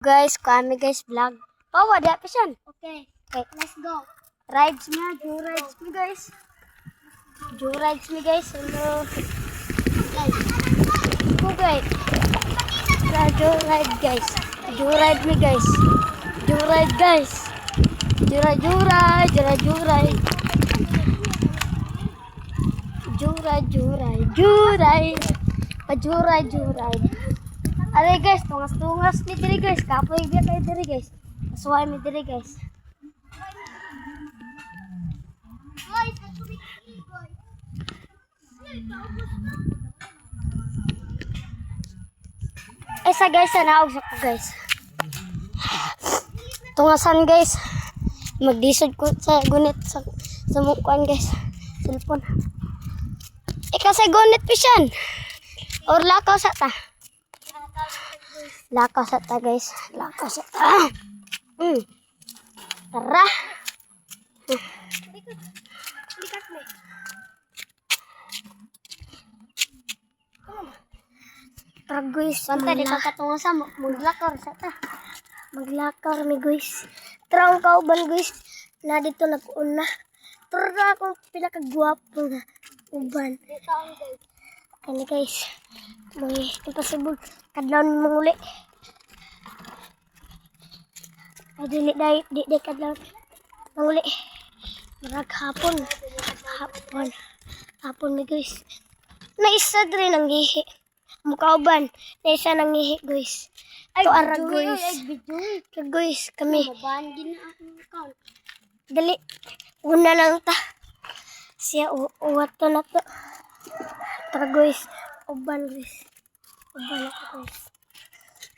Guys, kami guys vlog. Oh, wala pa siya. Okay, Okay. let's go. Rides na, do rides me guys. Do rides me guys. Hello. Guys. Go guys. Do ride guys. Do ride me guys. Do ride guys. Do ride, do ride, do ride, do ride. Do ride, do ride, do ride. Do ride, do ride. Aray guys, tungas-tungas ni diri guys. Kapoy biya kayo diri guys. Kasuhay mi diri guys. Esa guys, naog sa ko guys. Tungasan guys. Magdisod ko sa gunit sa mukuan guys. Cellphone. Kasi gunit pisyan. Or lakaw sa ta. Lakaw sa ta guys. Lakaw sa ta. Tara. Tara guys. Santa di kakatungo sa maglakaw sa ta. Maglakaw mi guys. Tara ang kauban guys. Na dito nag-una. Tara akong pinakagwapo na uban. Kani guys. May impossible. Kadlaw ni manguli. Ay di kadlaw manguli. Marag hapon. Hapon ni guys. Naisa rin ang gihi. Mukauban. Naisa nang gihi guys. Ay, to ara guys. Ay, guys, kami. Dali. Una lang ta. Siya uwat to na to. Tara guys. Uban guys. Uban ako guys.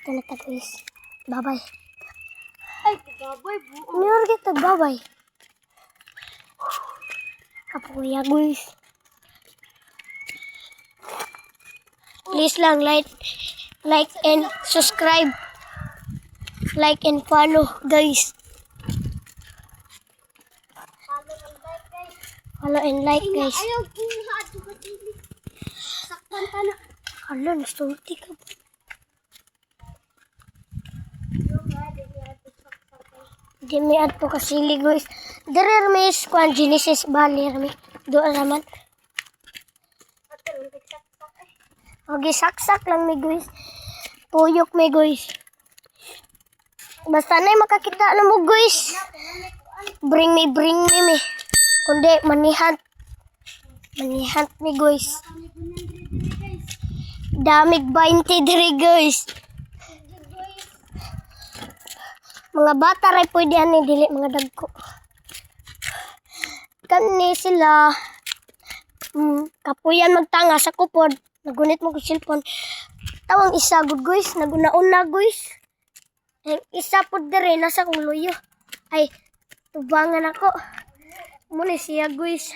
Ito na ta guys. Bye-bye. Ay, babay buo. Niyor kita bye-bye. Kapuya guys. Please lang like and subscribe. Like and follow guys. Follow and like guys. Ayaw kinihat ko kasi saktan ka na. Hala, nasulti ka ba? Di may ato kasili guys. Dari may squad Genesis Bali rami. Doon naman. Okay, saksak lang may guys. Tuyok may guys. Basta na makakita na mo guys. Bring me me. Kundi manihat. Manihat may guys. Damig 20 diri guys. Mga bata ray pwede ani dili mga dagko. Kani sila kapuyan magtanga sa kupod. Nagunit mo ko cellphone. Tawang isa good guys, naguna-una guys. Ang isa pod diri nasa kong luyo. Ay tubangan ako. Muna siya guys.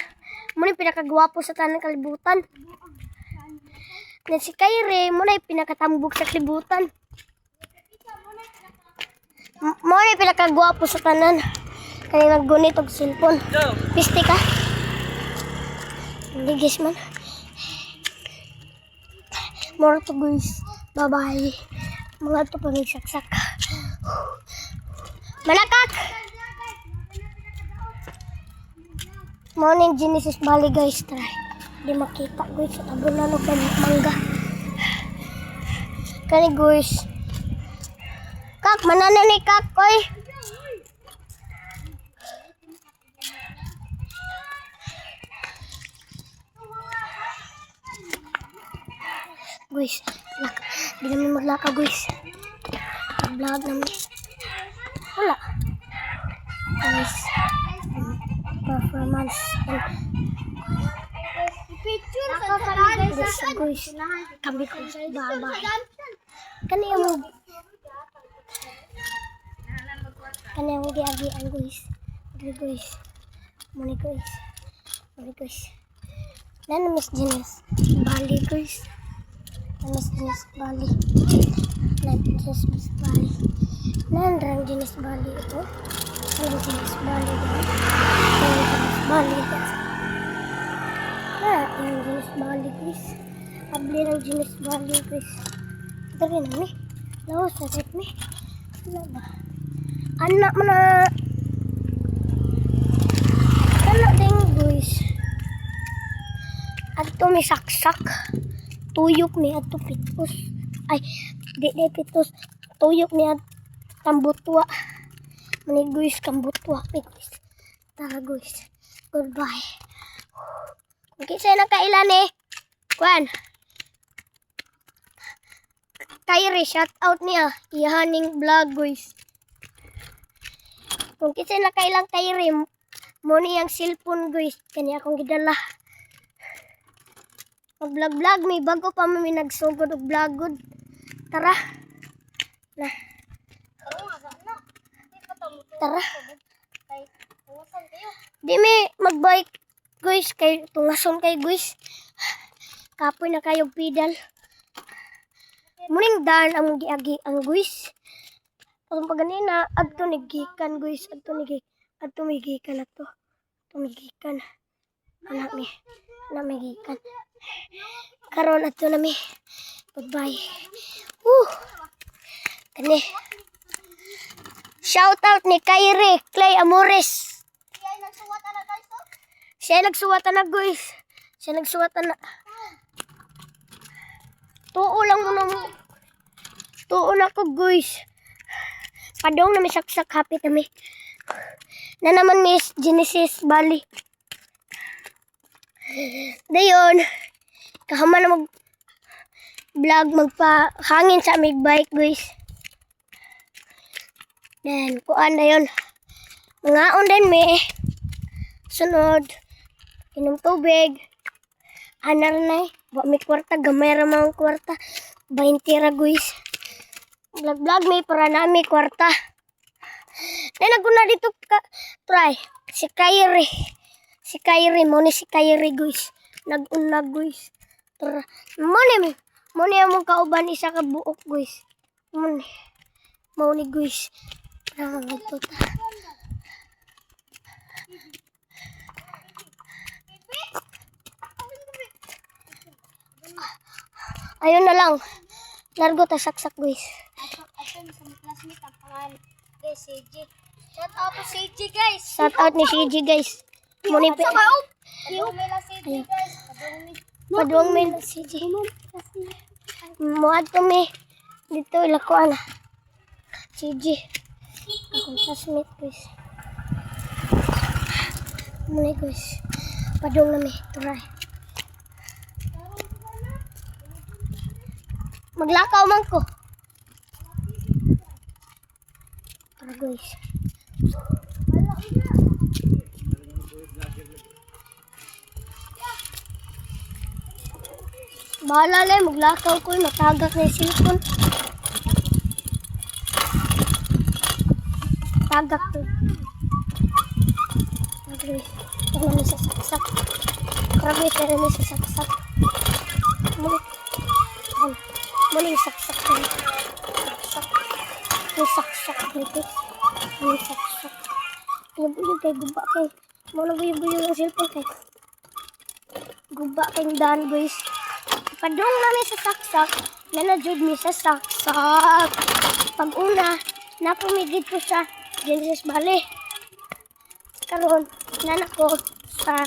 Muna pinakagwapo sa tanang kalibutan. Na si Kyrie, muna pinakatambog sa kalibutan. Muna pinakagwapo sa tanan. Kaya naggunit og cellphone. Piste ka? Hindi guys man. More to guys. Bye-bye. Mga to pamigsaksak. Malakak! Morning Genesis Bali guys. Try. Di makita guys. Abo na no kay mangga. Kani guys. Kak, manana ni kak. Oy. Guys, di namin maglakaw guys. Vlog namin. Wala. Guys, performance. Picture sa guys. Guys, kami ko baba. Kani mo. Kani mo giagi ang guys. Guys. Muni guys. Nana Miss Genesis Bali guys. Miss Bali. Miss Bali. Nandrang Genesis Bali ito. Genesis Bali guys. Genesis Bali guys. Yung Genesis Bali guys. Abli ng Genesis Bali guys. Ito rin namin. Lawas na set me. Ano ba? Anak mo na. Anak din guys. Ato may saksak. Tuyok ni ato pitos. Ay, di pitos. Tuyok ni ato kambutwa. Mani guys, kambutwa. Guys. Tara guys. Goodbye. Okay, sa'yo nakailan eh. Kwan. Kyrie, shout out niya. Ihaning vlog guys. Kung kasi nakailang Kyrie, mo niyang cellphone guys. Kanya akong gidala. Mag-vlog-vlog, may bago pa may nagsugod og vlogod. Tara. Na. Tara. Di may mag-bike guys kay tungason kay guys. Kapoy na kayo pedal. Muning daan ang giagi ang guys. Pag ganina adto ni gikan guys, adto mi gikan ato. Adto mi gikan. Anak mi gikan. Karon ato na mi. Goodbye. Kani. Shout out ni Kyrie Clay Amores. Siya nagsuwatan na guys. Siya nagsuwatan na. Tuo lang mo na mo. Tuo na ko guys. Padong na may saksak hapit na may. Na naman Miss Genesis Bali. Dayon. Kahama na mag vlog magpahangin sa amig bike guys. Then kuan na yun. Mangaon din may. Sunod. Inom tubig. Anar na eh. May kwarta. Gamay ramang kwarta. 20 ra guys. Vlog may para na may kwarta. Then naguna dito ka. Try. Si Kyrie. Si Kyrie. Muna si Kyrie guys. Nag-unag guys. Tara. Muna among kauban isa ka buok guys. Muna guys. Para magtuta. Ayun na lang. Largo ta saksak guys. Ato sa classmate ang pangalan kay CJ. Shout out to CJ guys. Shout out ni CJ guys. Muni pe. Padung may la CJ guys. Paduang men CJ. Muad to me. Dito ilakuan na. CJ. Akong classmate guys. Muni guys. Padung na mi. Try. Maglakaw man ko. Tara guys. Bahala lang, maglakaw ko. Matagak na yung cellphone. Tagak to. Grabe. Ito na sa saksak. Grabe, ito na sa saksak. Muli saksak dito. Saksak dito. Saksak. Buyog kay guba kay. Muna buyog yung cellphone kay. Guba kay daan guys. Padung namin sa saksak. Nanajud mi sa saksak. Pag una, napumigid ko sa Genesis Bali. Karon, nanak ko sa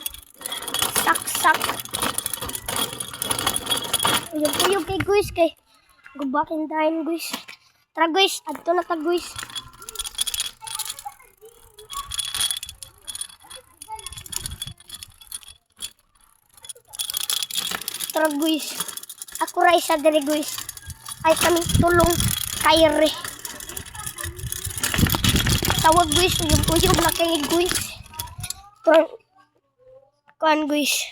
saksak. Buyog kay guys kay. Gubakin dahil guys. Tara guys, adto na ta guys. Tara guys. Ako ra isa diri guys. Ay kami tulong Kyrie. Tawag guys, uyog na kay guys. Tara kuan guys.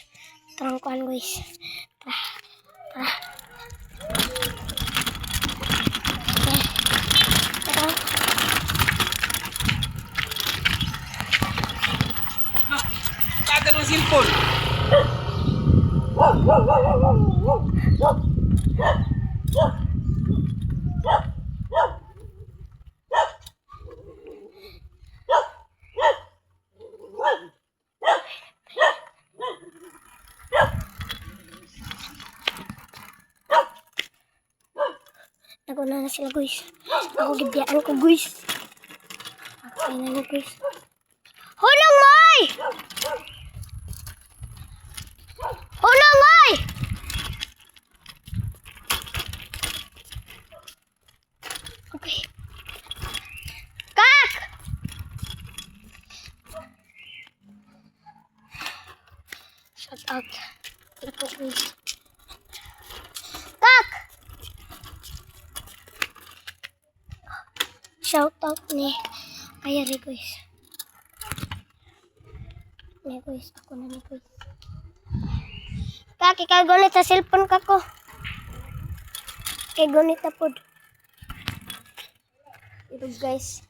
Tara kuan guys. Tara. Ada ng cellphone. Naguna na sila guys. Ako gibiyaan ko guys. Okay na na guys. Hunong moy! Hunong moy! Okay. Kak! Shout out. Ito guys. Kak! Shout out ni Kaya rin guys. Ni guys, ako na ni guys. Kak, ikaw gunit sa cellphone ka ko. Kay gunit na pod. Ito guys,